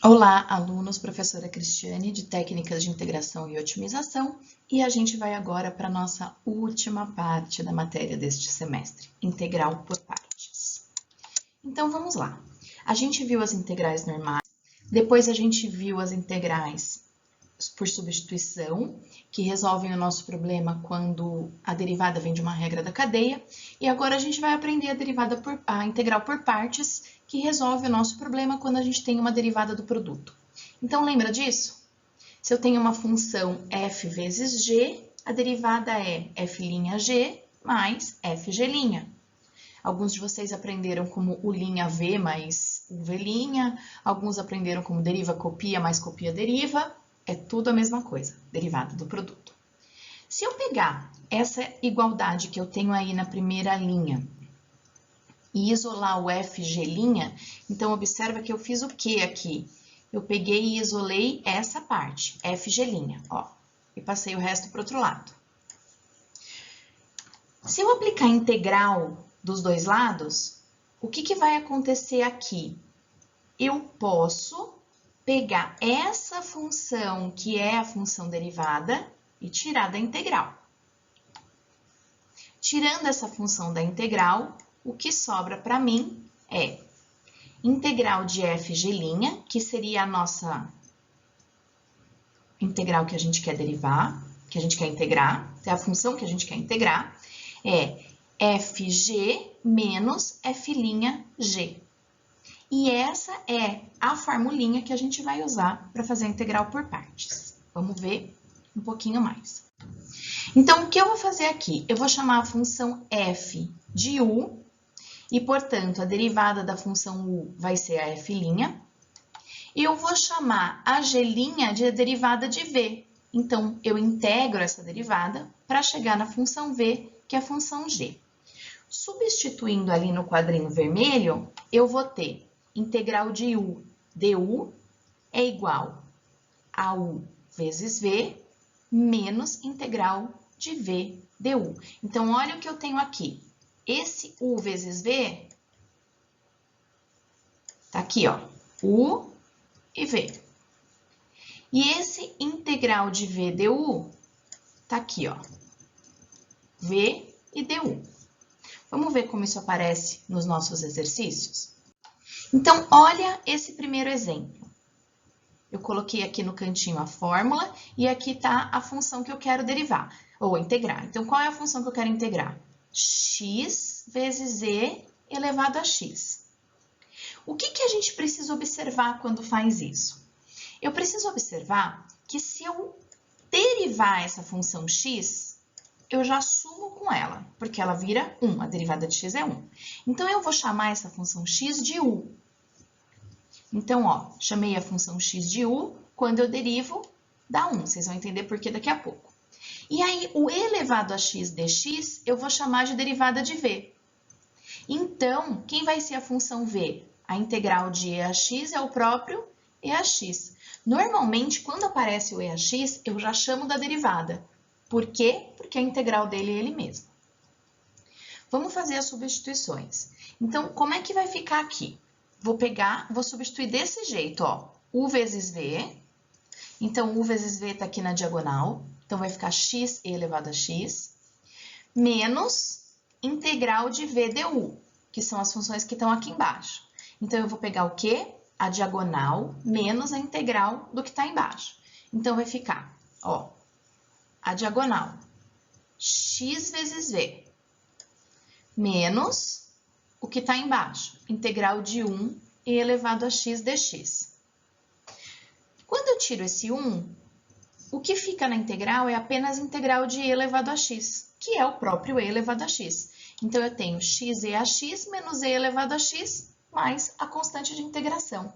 Olá, alunos, professora Cristiane, de Técnicas de Integração e Otimização, e a gente vai agora para a nossa última parte da matéria deste semestre, integral por partes. Então, vamos lá. A gente viu as integrais normais, depois a gente viu as integrais por substituição, que resolvem o nosso problema quando a derivada vem de uma regra da cadeia, e agora a gente vai aprender a integral por partes, que resolve o nosso problema quando a gente tem uma derivada do produto. Então, lembra disso? Se eu tenho uma função f vezes g, a derivada é f'g mais fg'. Alguns de vocês aprenderam como u' v mais uv', alguns aprenderam como deriva copia mais copia deriva, é tudo a mesma coisa, derivada do produto. Se eu pegar essa igualdade que eu tenho aí na primeira linha e isolar o fg', então observa que eu fiz o que aqui? Eu peguei e isolei essa parte, fg', ó, e passei o resto para o outro lado. Se eu aplicar integral dos dois lados, o que vai acontecer aqui? Eu posso pegar essa função, que é a função derivada, e tirar da integral. Tirando essa função da integral, o que sobra para mim é integral de fg', que seria a nossa integral que a gente quer derivar, que a gente quer integrar, é a função que a gente quer integrar, é fg menos f'g. E essa é a formulinha que a gente vai usar para fazer a integral por partes. Vamos ver um pouquinho mais. Então, o que eu vou fazer aqui? Eu vou chamar a função f de u, e, portanto, a derivada da função u vai ser a f', e eu vou chamar a g' de derivada de v. Então, eu integro essa derivada para chegar na função v, que é a função g. Substituindo ali no quadrinho vermelho, eu vou ter integral de u du é igual a u vezes v menos integral de v du. Então, olha o que eu tenho aqui. Esse u vezes v tá aqui, ó, u e v. E esse integral de v du tá aqui, ó, v e du. Vamos ver como isso aparece nos nossos exercícios? Então, olha esse primeiro exemplo. Eu coloquei aqui no cantinho a fórmula e aqui está a função que eu quero derivar, ou integrar. Então, qual é a função que eu quero integrar? X vezes e elevado a x. O que a gente precisa observar quando faz isso? Eu preciso observar que se eu derivar essa função x, eu já sumo com ela, porque ela vira 1, a derivada de x é 1. Então, eu vou chamar essa função x de u. Então, ó, chamei a função x de u, quando eu derivo, dá 1. Vocês vão entender por que daqui a pouco. E aí, o elevado a x dx, eu vou chamar de derivada de v. Então, quem vai ser a função v? A integral de e a x é o próprio e a x. Normalmente, quando aparece o e a x, eu já chamo da derivada. Por quê? Porque a integral dele é ele mesmo. Vamos fazer as substituições. Então, como é que vai ficar aqui? Vou substituir desse jeito, ó, u vezes v. Então, u vezes v está aqui na diagonal, então vai ficar x elevado a x, menos integral de v du, que são as funções que estão aqui embaixo. Então, eu vou pegar o quê? A diagonal menos a integral do que está embaixo. Então, vai ficar, ó, a diagonal, x vezes v, menos o que está embaixo, integral de 1 e elevado a x dx. Quando eu tiro esse 1, o que fica na integral é apenas integral de e elevado a x, que é o próprio e elevado a x. Então, eu tenho x e a x menos e elevado a x mais a constante de integração.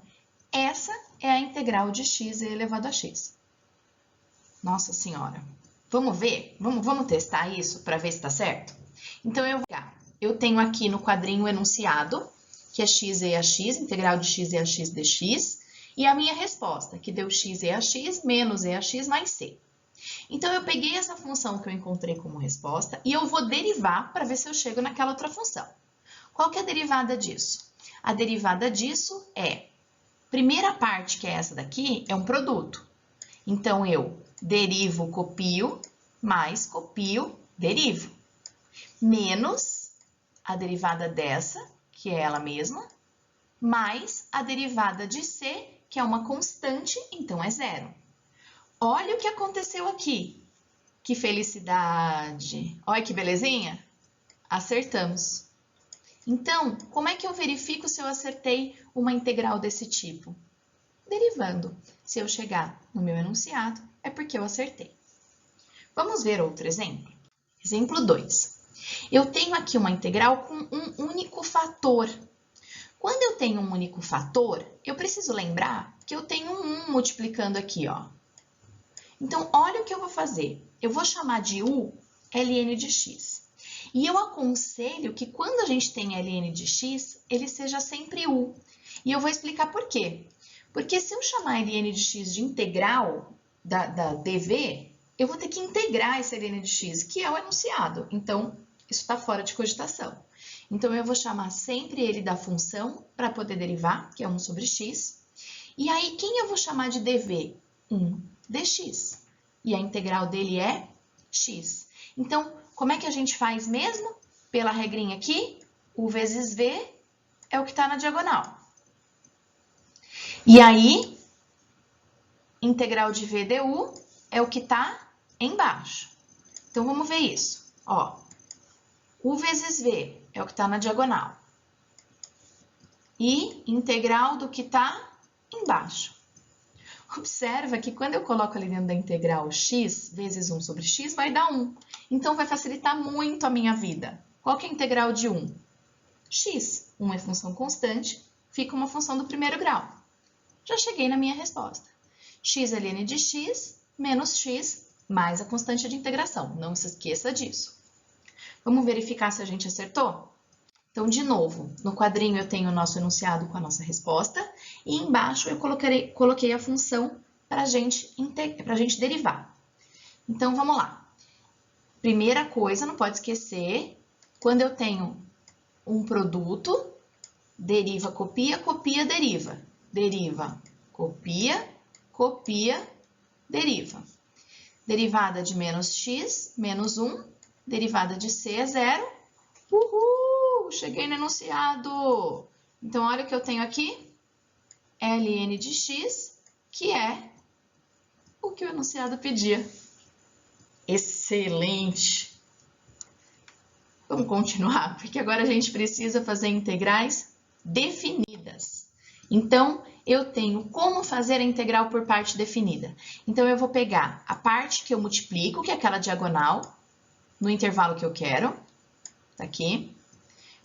Essa é a integral de x e elevado a x. Nossa Senhora! Vamos ver? Vamos testar isso para ver se está certo? Então, eu tenho aqui no quadrinho o enunciado, que é x e a x, integral de x e a x dx, e a minha resposta, que deu x e a x menos e a x mais c. Então, eu peguei essa função que eu encontrei como resposta e eu vou derivar para ver se eu chego naquela outra função. Qual que é a derivada disso? A derivada disso é Primeira parte, que é essa daqui, é um produto. Então, eu derivo, copio, mais copio, derivo. Menos a derivada dessa, que é ela mesma, mais a derivada de C, que é uma constante, então é zero. Olha o que aconteceu aqui. Que felicidade! Olha que belezinha! Acertamos. Então, como é que eu verifico se eu acertei uma integral desse tipo? Derivando. Se eu chegar no meu enunciado, é porque eu acertei. Vamos ver outro exemplo? Exemplo 2. Eu tenho aqui uma integral com um único fator. Quando eu tenho um único fator, eu preciso lembrar que eu tenho um 1 multiplicando aqui, ó. Então, olha o que eu vou fazer. Eu vou chamar de u ln de x. E eu aconselho que quando a gente tem ln de x, ele seja sempre u. E eu vou explicar por quê. Porque se eu chamar ln de x de integral da dv, eu vou ter que integrar esse ln de x, que é o enunciado. Então, isso está fora de cogitação. Então, eu vou chamar sempre ele da função para poder derivar, que é 1 sobre x. E aí, quem eu vou chamar de dv? 1 dx. E a integral dele é x. Então, como é que a gente faz mesmo? Pela regrinha aqui, u vezes v é o que está na diagonal. E aí, integral de v du é o que está embaixo. Então, vamos ver isso. Ó, u vezes v é o que está na diagonal. E integral do que está embaixo. Observa que quando eu coloco ali dentro da integral x vezes 1 sobre x, vai dar 1. Então, vai facilitar muito a minha vida. Qual que é a integral de 1? X. 1 é função constante, fica uma função do primeiro grau. Já cheguei na minha resposta. X ln de x menos x mais a constante de integração. Não se esqueça disso. Vamos verificar se a gente acertou? Então, de novo, no quadrinho eu tenho o nosso enunciado com a nossa resposta e embaixo eu coloquei a função para a gente derivar. Então, vamos lá. Primeira coisa, não pode esquecer, quando eu tenho um produto, deriva, copia, copia, deriva. Deriva, copia, copia, deriva. Derivada de menos x, menos 1, derivada de c é 0. Uhul! Cheguei no enunciado. Então, olha o que eu tenho aqui. ln de x, que é o que o enunciado pedia. Excelente! Vamos continuar, porque agora a gente precisa fazer integrais definidas. Então, eu tenho como fazer a integral por parte definida. Então, eu vou pegar a parte que eu multiplico, que é aquela diagonal, no intervalo que eu quero, tá aqui,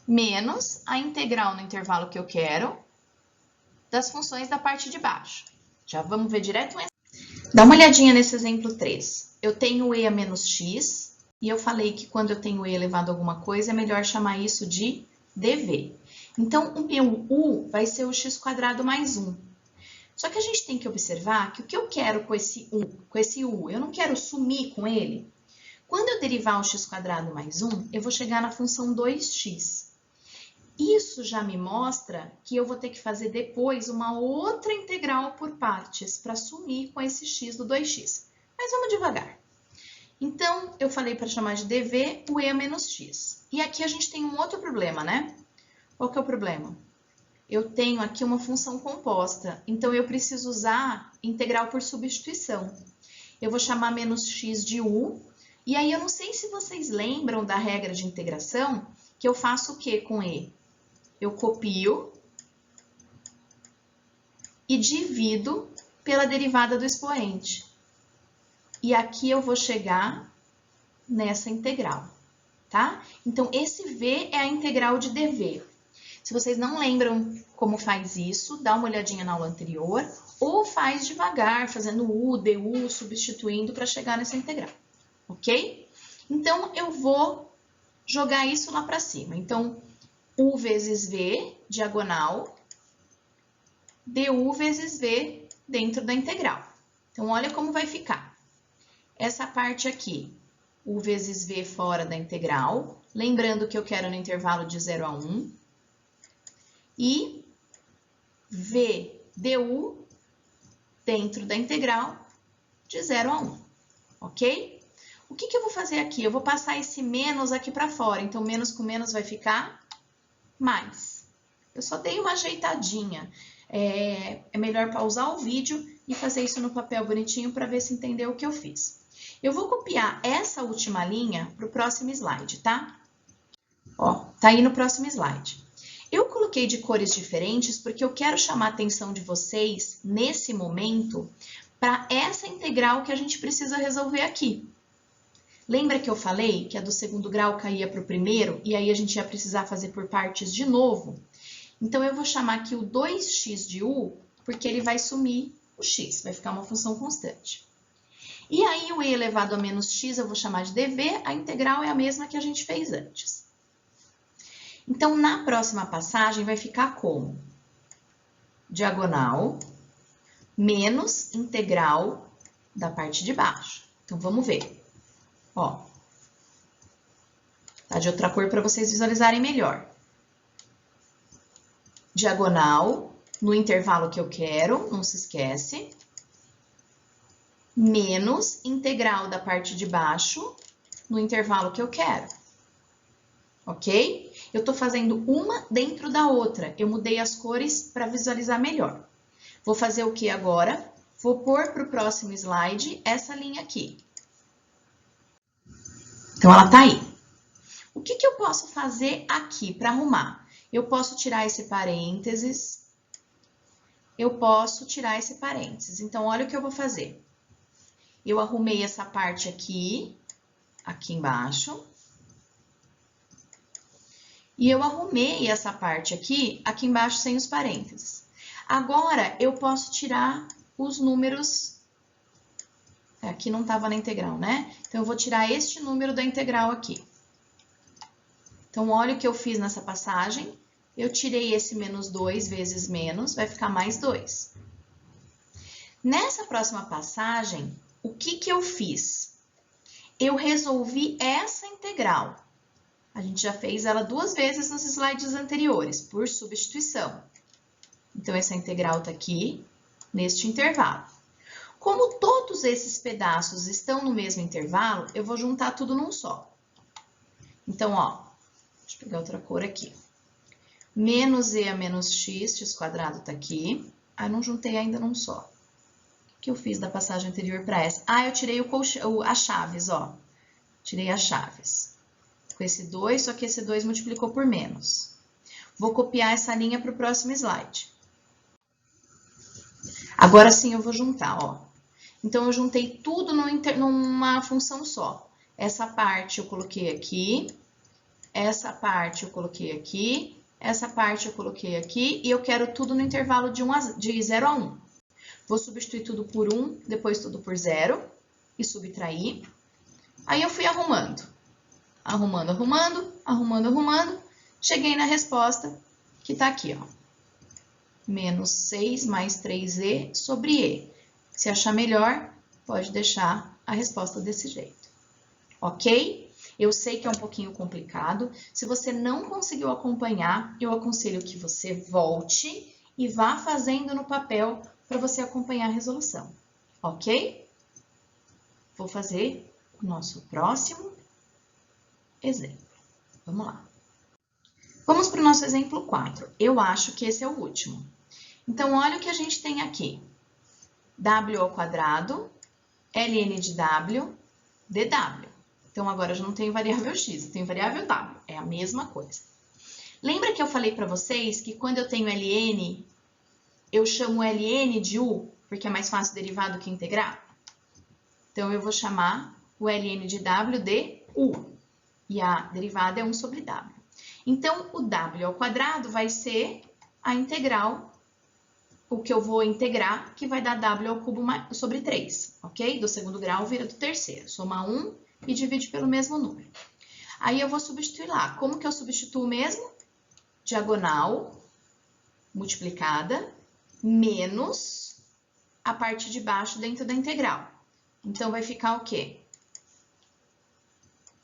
menos a integral no intervalo que eu quero das funções da parte de baixo. Já vamos ver direto. Dá uma olhadinha nesse exemplo 3. Eu tenho e a menos x, e eu falei que quando eu tenho e elevado a alguma coisa, é melhor chamar isso de dv. Então, o meu u vai ser o x² mais 1. Só que a gente tem que observar que o que eu quero com esse u, eu não quero sumir com ele. Quando eu derivar o x² mais 1, eu vou chegar na função 2x. Isso já me mostra que eu vou ter que fazer depois uma outra integral por partes para sumir com esse x do 2x. Mas vamos devagar. Então, eu falei para chamar de dv o e a menos x. E aqui a gente tem um outro problema, né? Qual que é o problema? Eu tenho aqui uma função composta, então eu preciso usar integral por substituição. Eu vou chamar menos x de u, e aí eu não sei se vocês lembram da regra de integração, que eu faço o que com e? Eu copio e divido pela derivada do expoente. E aqui eu vou chegar nessa integral, tá? Então, esse v é a integral de dv. Se vocês não lembram como faz isso, dá uma olhadinha na aula anterior, ou faz devagar, fazendo u, du, substituindo para chegar nessa integral, ok? Então, eu vou jogar isso lá para cima. Então, u vezes v, diagonal, du vezes v dentro da integral. Então, olha como vai ficar. Essa parte aqui, u vezes v fora da integral, lembrando que eu quero no intervalo de 0 a 1, e v du dentro da integral de 0 a 1, ok? O que eu vou fazer aqui? Eu vou passar esse menos aqui para fora, então menos com menos vai ficar mais. Eu só dei uma ajeitadinha. É melhor pausar o vídeo e fazer isso no papel bonitinho para ver se entendeu o que eu fiz. Eu vou copiar essa última linha para o próximo slide, tá? Ó, tá aí no próximo slide. Eu coloquei de cores diferentes porque eu quero chamar a atenção de vocês, nesse momento, para essa integral que a gente precisa resolver aqui. Lembra que eu falei que a do segundo grau caía para o primeiro e aí a gente ia precisar fazer por partes de novo? Então, eu vou chamar aqui o 2x de u, porque ele vai sumir o x, vai ficar uma função constante. E aí, o e elevado a menos x eu vou chamar de dv, a integral é a mesma que a gente fez antes. Então, na próxima passagem, vai ficar como? Diagonal menos integral da parte de baixo. Então, vamos ver. Ó, tá de outra cor para vocês visualizarem melhor. Diagonal no intervalo que eu quero, não se esquece. Menos integral da parte de baixo no intervalo que eu quero. Ok? Eu estou fazendo uma dentro da outra. Eu mudei as cores para visualizar melhor. Vou fazer o que agora? Vou pôr para o próximo slide essa linha aqui. Então, ela está aí. O que eu posso fazer aqui para arrumar? Eu posso tirar esse parênteses. Eu posso tirar esse parênteses. Então, olha o que eu vou fazer. Eu arrumei essa parte aqui embaixo. E eu arrumei essa parte aqui embaixo sem os parênteses. Agora, eu posso tirar os números. Aqui não estava na integral, né? Então, eu vou tirar este número da integral aqui. Então, olha o que eu fiz nessa passagem. Eu tirei esse menos 2 vezes menos, vai ficar mais 2. Nessa próxima passagem, o que eu fiz? Eu resolvi essa integral. A gente já fez ela 2 vezes nos slides anteriores, por substituição. Então, essa integral está aqui, neste intervalo. Como todos esses pedaços estão no mesmo intervalo, eu vou juntar tudo num só. Então, ó, deixa eu pegar outra cor aqui. Menos e a menos x, x quadrado está aqui. Ah, não juntei ainda num só. O que eu fiz da passagem anterior para essa? Ah, eu tirei as chaves, ó. Tirei as chaves. Com esse 2, só que esse 2 multiplicou por menos. Vou copiar essa linha para o próximo slide. Agora sim eu vou juntar, ó. Então, eu juntei tudo numa função só. Essa parte eu coloquei aqui, essa parte eu coloquei aqui, essa parte eu coloquei aqui, e eu quero tudo no intervalo de 0 a 1. Vou substituir tudo por 1, depois tudo por 0, e subtrair. Aí eu fui arrumando. Arrumando, arrumando, arrumando, arrumando. Cheguei na resposta, que está aqui, ó. Menos 6 mais 3e sobre e. Se achar melhor, pode deixar a resposta desse jeito. Ok? Eu sei que é um pouquinho complicado. Se você não conseguiu acompanhar, eu aconselho que você volte e vá fazendo no papel para você acompanhar a resolução. Ok? Vou fazer o nosso próximo exemplo. Vamos lá. Vamos para o nosso exemplo 4. Eu acho que esse é o último. Então, olha o que a gente tem aqui. W ao quadrado, ln de W, dw. Então, agora eu já não tenho variável x, eu tenho variável w. É a mesma coisa. Lembra que eu falei para vocês que quando eu tenho ln, eu chamo ln de u, porque é mais fácil derivar do que integrar? Então, eu vou chamar o ln de w de u. E a derivada é 1 sobre w. Então, o w ao quadrado vai ser a integral, o que eu vou integrar, que vai dar w ao cubo sobre 3, ok? Do segundo grau vira do terceiro. Soma 1 e divide pelo mesmo número. Aí, eu vou substituir lá. Como que eu substituo mesmo? Diagonal multiplicada menos a parte de baixo dentro da integral. Então, vai ficar o quê?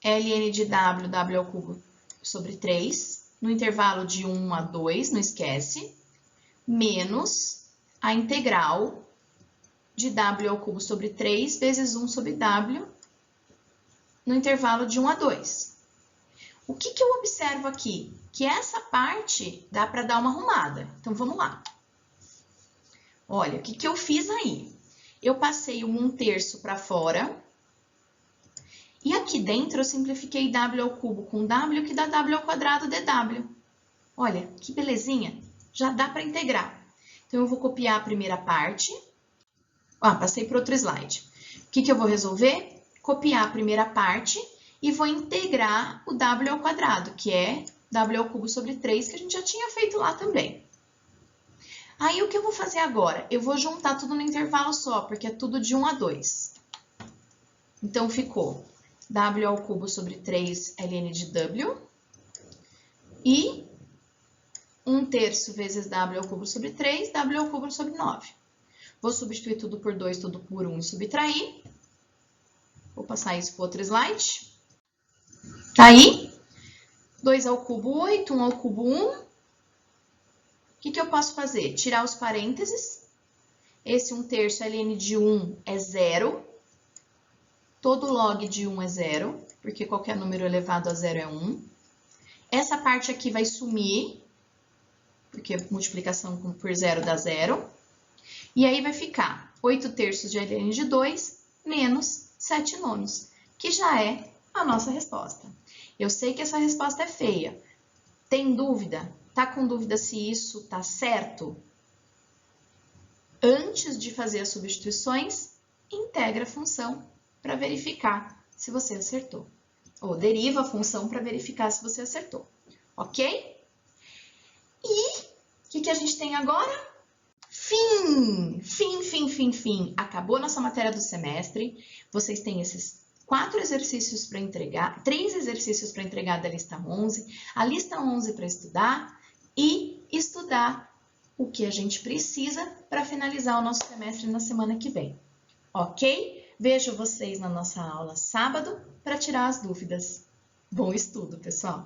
ln de w, w ao cubo sobre 3, no intervalo de 1 a 2, não esquece, menos a integral de w ao cubo sobre 3 vezes 1 sobre w no intervalo de 1 a 2. O que eu observo aqui? Que essa parte dá para dar uma arrumada. Então, vamos lá. Olha, o que eu fiz aí? Eu passei o 1/3 para fora. E aqui dentro eu simplifiquei w ao cubo com w, que dá w ao quadrado dw. Olha, que belezinha. Já dá para integrar. Então, eu vou copiar a primeira parte. Passei para outro slide. O que eu vou resolver? Copiar a primeira parte e vou integrar o w ao quadrado, que é w ao cubo sobre 3, que a gente já tinha feito lá também. Aí, o que eu vou fazer agora? Eu vou juntar tudo no intervalo só, porque é tudo de 1 a 2. Então, ficou w ao cubo sobre 3 ln de w e 1/3 vezes w ao cubo sobre 3, w ao cubo sobre 9. Vou substituir tudo por 2, tudo por 1 e subtrair. Vou passar isso para outro slide. Tá aí? 2 ao cubo, 8, 1 ao cubo, 1. O que eu posso fazer? Tirar os parênteses. Esse 1/3 ln de 1 é 0. Todo log de 1 é 0, porque qualquer número elevado a 0 é 1. Essa parte aqui vai sumir, porque multiplicação por 0 dá 0. E aí vai ficar 8/3 de ln de 2 menos 7/9, que já é a nossa resposta. Eu sei que essa resposta é feia. Tem dúvida? Tá com dúvida se isso tá certo? Antes de fazer as substituições, integra a função para verificar se você acertou. Ou deriva a função para verificar se você acertou. Ok? E o que a gente tem agora? Fim! Fim! Acabou nossa matéria do semestre. Vocês têm esses 4 exercícios para entregar, 3 exercícios para entregar da lista 11, a lista 11 para estudar e estudar o que a gente precisa para finalizar o nosso semestre na semana que vem. Ok? Vejo vocês na nossa aula sábado para tirar as dúvidas. Bom estudo, pessoal!